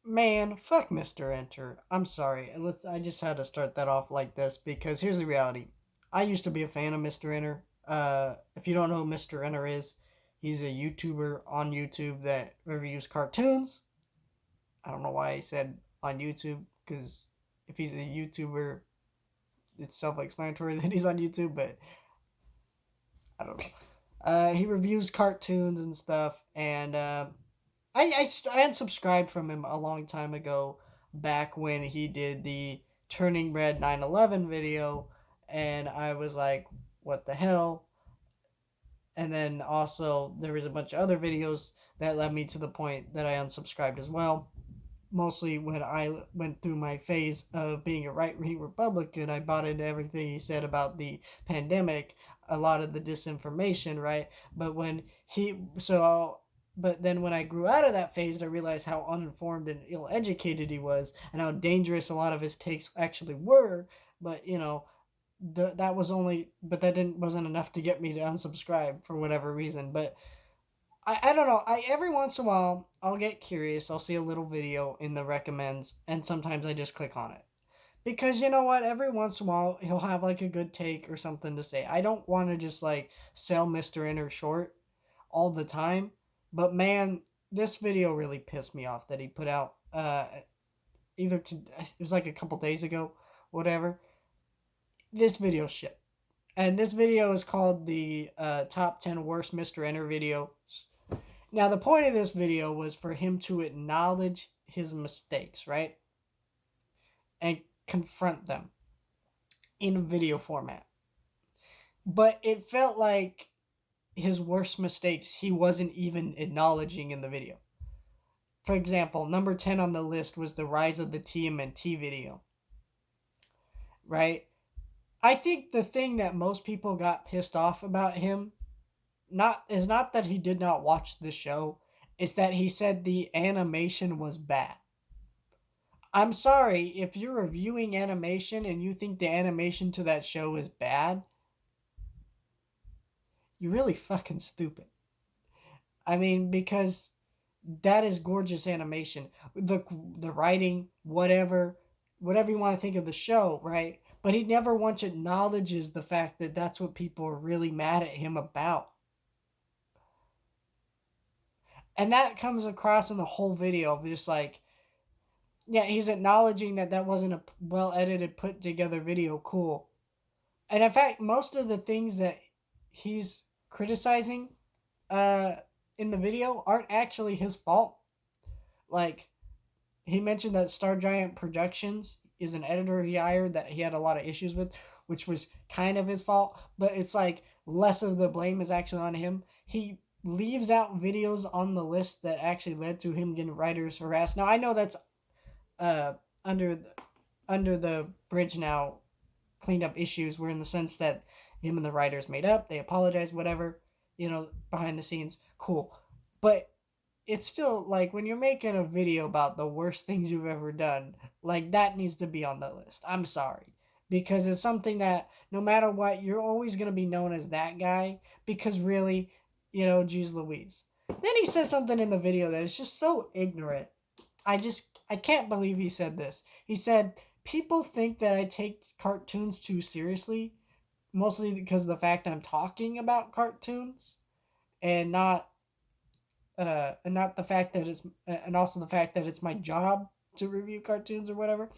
Man, fuck Mr. Enter. I'm sorry. I just had to start that off like this because here's the reality. I used to be a fan of Mr. Enter. If you don't know who Mr. Enter is, he's a YouTuber on YouTube that reviews cartoons. I don't know why I said on YouTube because if he's a YouTuber, it's self-explanatory that he's on YouTube, but I don't know. He reviews cartoons and stuff, and I unsubscribed from him a long time ago, back when he did the Turning Red 9/11 video, and I was like, what the hell? And then also there was a bunch of other videos that led me to the point that I unsubscribed as well. Mostly when I went through my phase of being a right wing Republican, I bought into everything he said about the pandemic, a lot of the disinformation, right? But when he, so, but then when I grew out of that phase, I realized how uninformed and ill educated he was and how dangerous a lot of his takes actually were. But, that was only, but that didn't, wasn't enough to get me to unsubscribe for whatever reason. But I don't know. I every once in a while I'll get curious. I'll see a little video in the recommends, and sometimes I just click on it because you know what? Every once in a while he'll have like a good take or something to say. I don't want to just like sell Mister Inner short all the time, but man, this video really pissed me off that he put out. It was like a couple days ago, whatever. This video shit. And this video is called the top 10 worst Mr. Enter videos. Now, the point of this video was for him to acknowledge his mistakes, right? And confront them in video format. But it felt like his worst mistakes he wasn't even acknowledging in the video. For example, number 10 on the list was the rise of the TMNT video, right? I think the thing that most people got pissed off about him not that he did not watch the show, it's that he said the animation was bad. I'm sorry, if you're reviewing animation and you think the animation to that show is bad, you're really fucking stupid. I mean, because that is gorgeous animation. The writing, whatever you want to think of the show, right? But he never once acknowledges the fact that that's what people are really mad at him about. And that comes across in the whole video of just like, yeah, he's acknowledging that that wasn't a well edited, put together video. Cool. And in fact, most of the things that he's criticizing uh, in the video aren't actually his fault. Like, he mentioned that Star Giant Productions is an editor he hired that he had a lot of issues with, which was kind of his fault, but it's like less of the blame is actually on him. He leaves out videos on the list that actually led to him getting writers harassed. Now, I know that's uh, under the bridge now, cleaned up issues were in the sense that him and the writers made up, they apologized, whatever, behind the scenes, cool. But it's still like when you're making a video about the worst things you've ever done, like that needs to be on the list. I'm sorry. Because it's something that no matter what, you're always going to be known as that guy because really, geez Louise. Then he says something in the video that is just so ignorant. I can't believe he said this. He said, people think that I take cartoons too seriously, mostly because of the fact I'm talking about cartoons and not the fact that it's and also the fact that it's my job to review cartoons or whatever.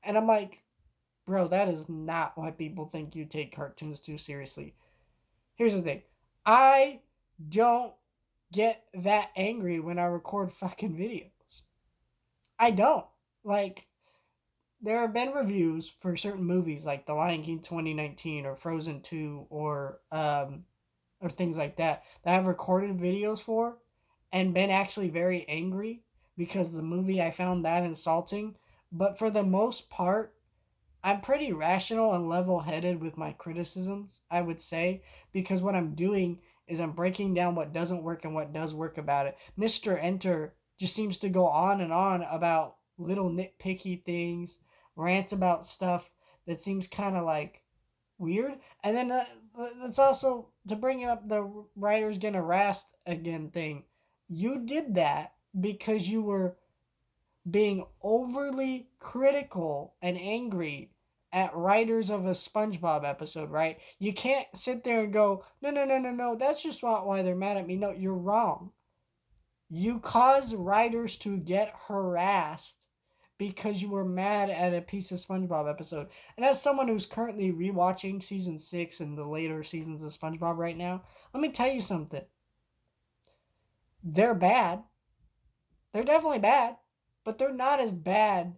And I'm like, bro, that is not why people think you take cartoons too seriously. Here's the thing. I don't get that angry when I record fucking videos. I don't. Like, there have been reviews for certain movies like The Lion King 2019 or Frozen 2 or things like that I've recorded videos for and been actually very angry because the movie I found that insulting. But for the most part, I'm pretty rational and level headed with my criticisms, I would say, because what I'm doing is I'm breaking down what doesn't work and what does work about it. Mr. Enter just seems to go on and on about little nitpicky things, rants about stuff that seems kind of like weird. And then that's also to bring up the writers getting harassed again thing. You did that because you were being overly critical and angry at writers of a SpongeBob episode, right? You can't sit there and go, no, no, no, no, no, that's just not why they're mad at me. No, you're wrong. You caused writers to get harassed because you were mad at a piece of SpongeBob episode. And as someone who's currently rewatching season 6 and the later seasons of SpongeBob right now, let me tell you something. They're bad. They're definitely bad, but they're not as bad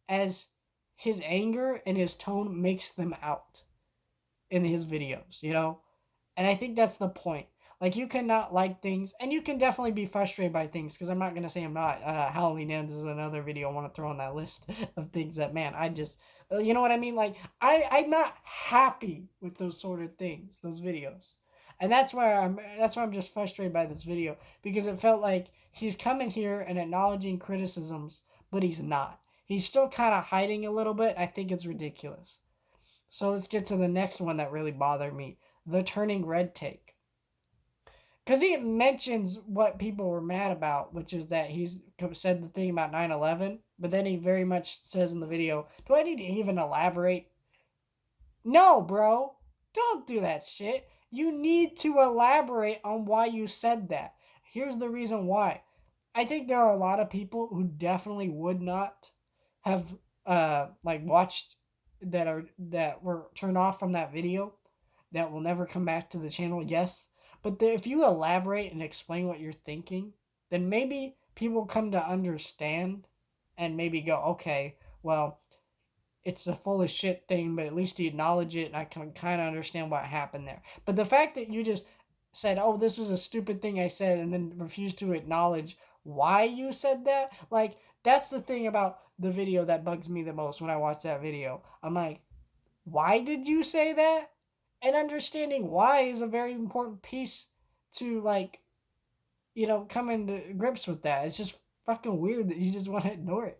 as his anger and his tone makes them out in his videos, you know? And I think that's the point. Like, you cannot like things, and you can definitely be frustrated by things, because I'm not going to say I'm not. Halloween Ends is another video I want to throw on that list of things that, man, I just, you know what I mean? Like, I'm not happy with those sort of things, those videos. And that's why I'm just frustrated by this video, because it felt like he's coming here and acknowledging criticisms, but he's not. He's still kind of hiding a little bit. I think it's ridiculous. So let's get to the next one that really bothered me, the turning red take. Because he mentions what people were mad about, which is that he's said the thing about 9/11, but then he very much says in the video, do I need to even elaborate? No, bro. Don't do that shit. You need to elaborate on why you said that. Here's the reason why. I think there are a lot of people who definitely would not have watched that were turned off from that video, that will never come back to the channel. Yes, but if you elaborate and explain what you're thinking, then maybe people come to understand and maybe go, okay, well, it's a full of shit thing, but at least you acknowledge it and I can kind of understand what happened there. But the fact that you just said, oh, this was a stupid thing I said, and then refused to acknowledge why you said that, like, that's the thing about the video that bugs me the most when I watch that video. I'm like, why did you say that? And understanding why is a very important piece to, like, come into grips with that. It's just fucking weird that you just want to ignore it.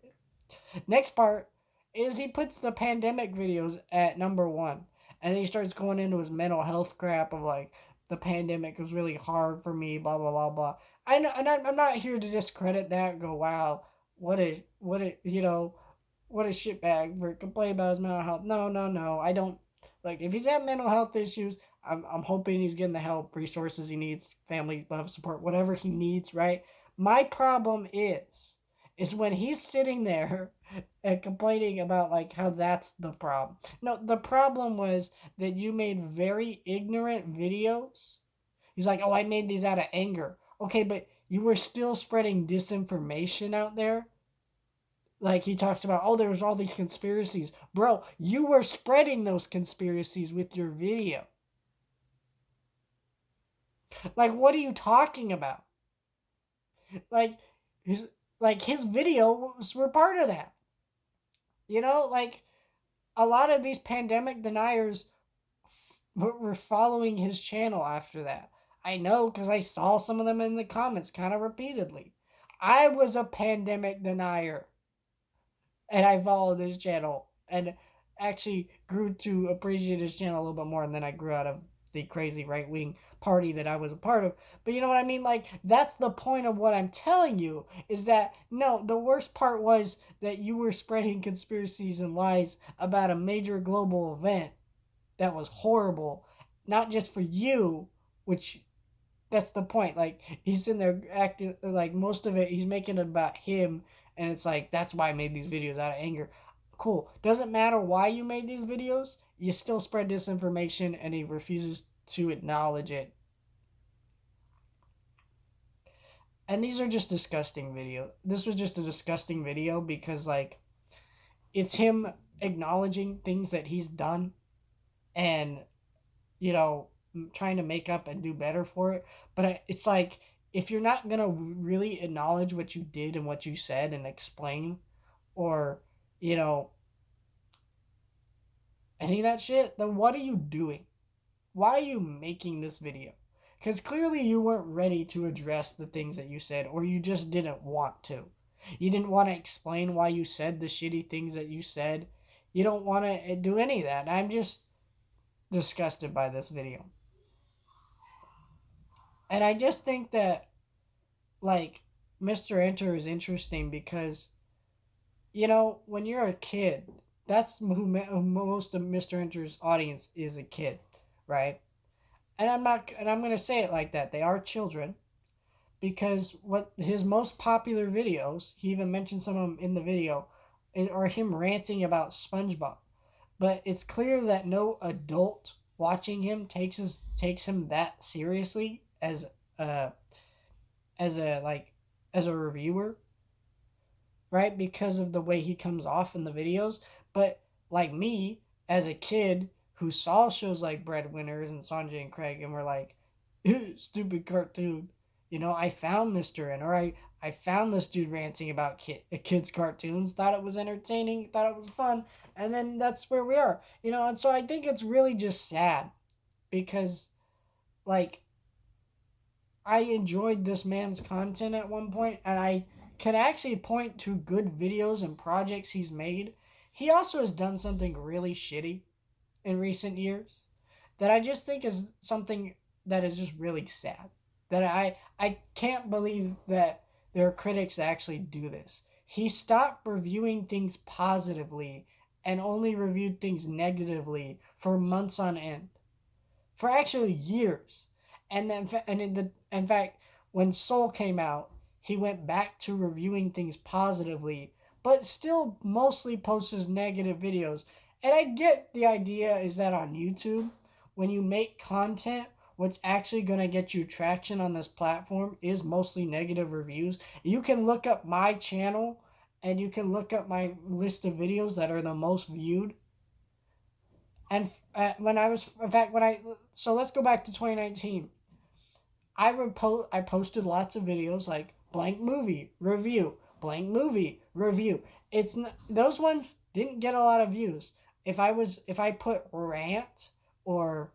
Next part is he puts the pandemic videos at number one. And then he starts going into his mental health crap of, like, the pandemic was really hard for me, blah, blah, blah, blah. I know, and I'm not here to discredit that and go, wow, what a shitbag for complaining about his mental health. No. I don't, like, if he's had mental health issues, I'm hoping he's getting the help, resources he needs, family, love, support, whatever he needs, right? My problem is when he's sitting there and complaining about, like, how that's the problem. No, the problem was that you made very ignorant videos. He's like, oh, I made these out of anger. Okay, but you were still spreading disinformation out there. Like, he talks about, oh, there was all these conspiracies. Bro, you were spreading those conspiracies with your video. Like, what are you talking about? Like, his videos were part of that. Like, a lot of these pandemic deniers were following his channel after that. I know, because I saw some of them in the comments kind of repeatedly. I was a pandemic denier, and I followed his channel, and actually grew to appreciate his channel a little bit more, and then I grew out of the crazy right-wing party that I was a part of. But you know what I mean? Like, that's the point of what I'm telling you, is that, no, the worst part was that you were spreading conspiracies and lies about a major global event that was horrible, not just for you, which, that's the point. Like, he's in there acting like most of it he's making it about him, and it's like, that's why I made these videos, out of anger. Cool. Doesn't matter why you made these videos, you still spread disinformation, and he refuses to acknowledge it. And these are just disgusting video. This was just a disgusting video because, like, it's him acknowledging things that he's done and, trying to make up and do better for it. But it's like, if you're not going to really acknowledge what you did and what you said and explain, or, any of that shit, then what are you doing? Why are you making this video? Because clearly you weren't ready to address the things that you said, or you just didn't want to. You didn't want to explain why you said the shitty things that you said. You don't want to do any of that. I'm just disgusted by this video. And I just think that, like, Mr. Enter is interesting because when you're a kid, that's who most of Mr. Enter's audience is, a kid, right? And I'm gonna say it like that. They are children, because what his most popular videos, he even mentioned some of them in the video, are him ranting about SpongeBob. But it's clear that no adult watching him takes him that seriously a as a like as a reviewer, right? Because of the way he comes off in the videos. But like me, as a kid who saw shows like Breadwinners and Sanjay and Craig, and were like, stupid cartoon. I found Mr. N, or I found this dude ranting about kids' cartoons, thought it was entertaining, thought it was fun, and then that's where we are. And so I think it's really just sad because, like, I enjoyed this man's content at one point, and I can actually point to good videos and projects he's made. He also has done something really shitty in recent years that I just think is something that is just really sad. That I can't believe that there are critics that actually do this. He stopped reviewing things positively and only reviewed things negatively for months on end, for actually years. And then, in fact, when Soul came out, he went back to reviewing things positively, but still mostly posts negative videos. And I get the idea is that on YouTube, when you make content, what's actually going to get you traction on this platform is mostly negative reviews. You can look up my channel and you can look up my list of videos that are the most viewed. And when I was, in fact, so let's go back to 2019. I posted lots of videos like blank movie review, blank movie review. Those ones didn't get a lot of views. If I put rant or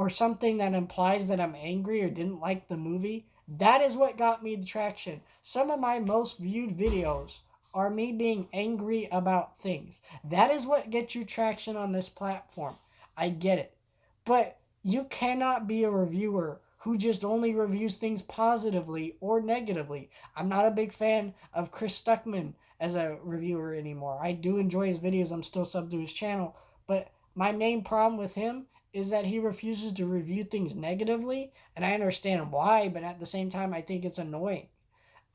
something that implies that I'm angry or didn't like the movie, that is what got me the traction. Some of my most viewed videos are me being angry about things. That is what gets you traction on this platform. I get it. But you cannot be a reviewer who just only reviews things positively or negatively. I'm not a big fan of Chris Stuckman as a reviewer anymore. I do enjoy his videos. I'm still subbed to his channel. But my main problem with him is that he refuses to review things negatively, and I understand why, but at the same time, I think it's annoying.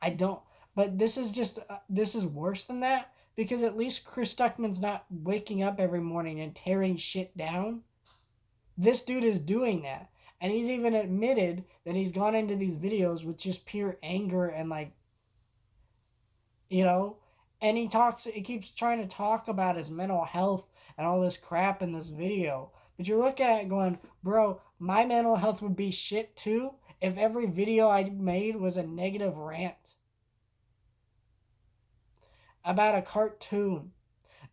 I don't, but this is worse than that, because at least Chris Stuckman's not waking up every morning and tearing shit down. This dude is doing that. And he's even admitted that he's gone into these videos with just pure anger and, like, you know, and he keeps trying to talk about his mental health and all this crap in this video. But you're looking at it going, bro, my mental health would be shit too if every video I made was a negative rant about a cartoon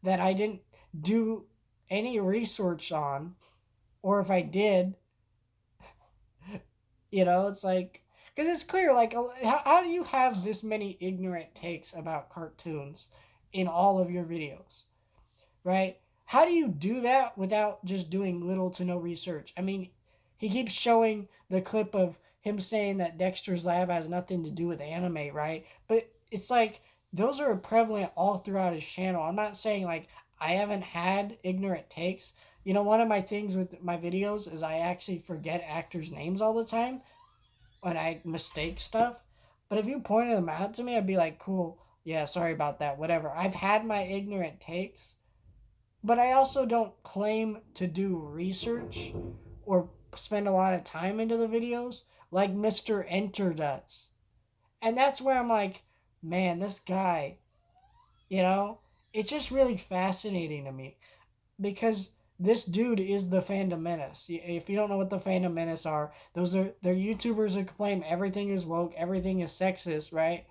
that I didn't do any research on, or if I did, it's like, because it's clear, like, how do you have this many ignorant takes about cartoons in all of your videos, right? How do you do that without just doing little to no research? I mean, he keeps showing the clip of him saying that Dexter's Lab has nothing to do with anime, right? But it's like, those are prevalent all throughout his channel. I'm not saying, like, I haven't had ignorant takes. One of my things with my videos is I actually forget actors' names all the time when I mistake stuff. But if you pointed them out to me, I'd be like, cool, yeah, sorry about that, whatever. I've had my ignorant takes, but I also don't claim to do research or spend a lot of time into the videos like Mr. Enter does. And that's where I'm like, man, this guy, it's just really fascinating to me, because this dude is the fandom menace. If you don't know what the fandom menace are, they're YouTubers who claim everything is woke, everything is sexist, right?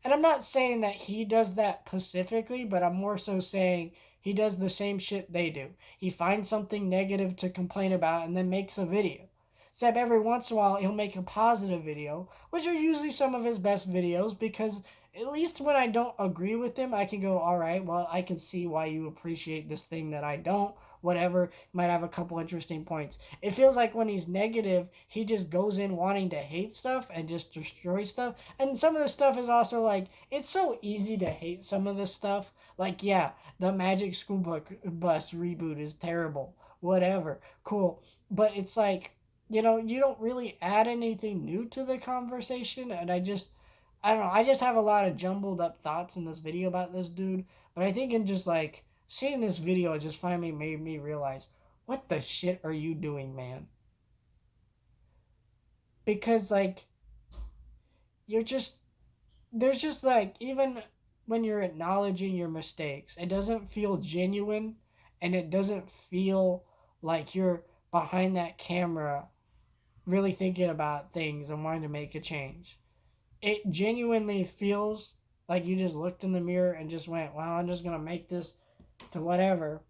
And I'm not saying that he does that specifically, but I'm more so saying he does the same shit they do. He finds something negative to complain about and then makes a video. Except every once in a while he'll make a positive video, which are usually some of his best videos, because at least when I don't agree with him, I can go, all right, well, I can see why you appreciate this thing that I don't. whatever, might have a couple interesting points. It feels like when he's negative, he just goes in wanting to hate stuff and just destroy stuff. And some of the stuff is also like, it's so easy to hate some of this stuff. Like, yeah, the Magic School Bus reboot is terrible. Whatever. Cool. But it's like, you know, you don't really add anything new to the conversation. And I don't know. I just have a lot of jumbled up thoughts in this video about this dude. But I think in just like seeing this video, it just finally made me realize, what the shit are you doing, man? Because like you're just there's just like, even when you're acknowledging your mistakes, it doesn't feel genuine, and it doesn't feel like you're behind that camera really thinking about things and wanting to make a change. It genuinely feels like you just looked in the mirror and just went, well, I'm just going to make this to whatever.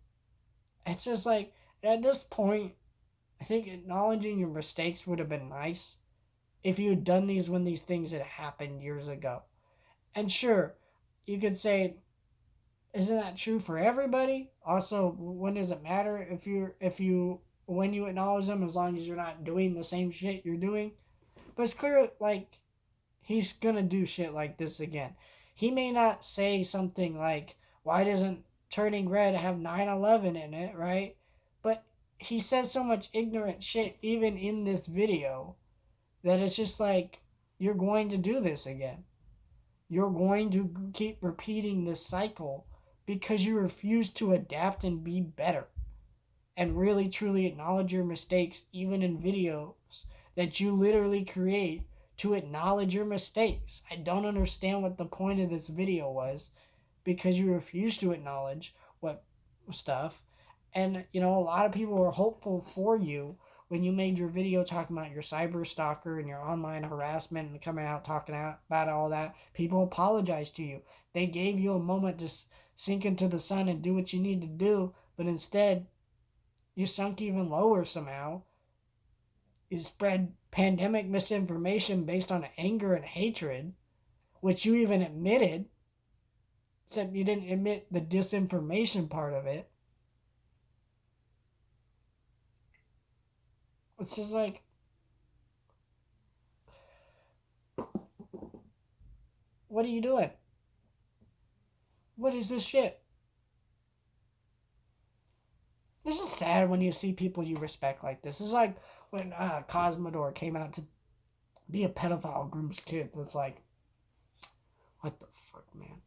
It's just like, at this point, I think acknowledging your mistakes would have been nice if you had done these when these things had happened years ago. And sure, you could say, isn't that true for everybody? Also, when does it matter if you when you acknowledge them, as long as you're not doing the same shit you're doing? But it's clear, like, he's gonna do shit like this again. He may not say something like, why doesn't Turning Red have 9/11 in it, right? But he says so much ignorant shit even in this video that it's just like, you're going to do this again. You're going to keep repeating this cycle because you refuse to adapt and be better and really truly acknowledge your mistakes, even in videos that you literally create to acknowledge your mistakes. I don't understand what the point of this video was, because you refuse to acknowledge what stuff. And you know, a lot of people were hopeful for you when you made your video talking about your cyber stalker and your online harassment and coming out talking about all that. People apologized to you. They gave you a moment to sink into the sun and do what you need to do, but instead you sunk even lower somehow. You spread pandemic misinformation based on anger and hatred, which you even admitted, except you didn't admit the disinformation part of it. It's just like, what are you doing? What is this shit? This is sad when you see people you respect like this. It's like when Cosmodor came out to be a pedophile groom's kid. It's like, what the fuck, man?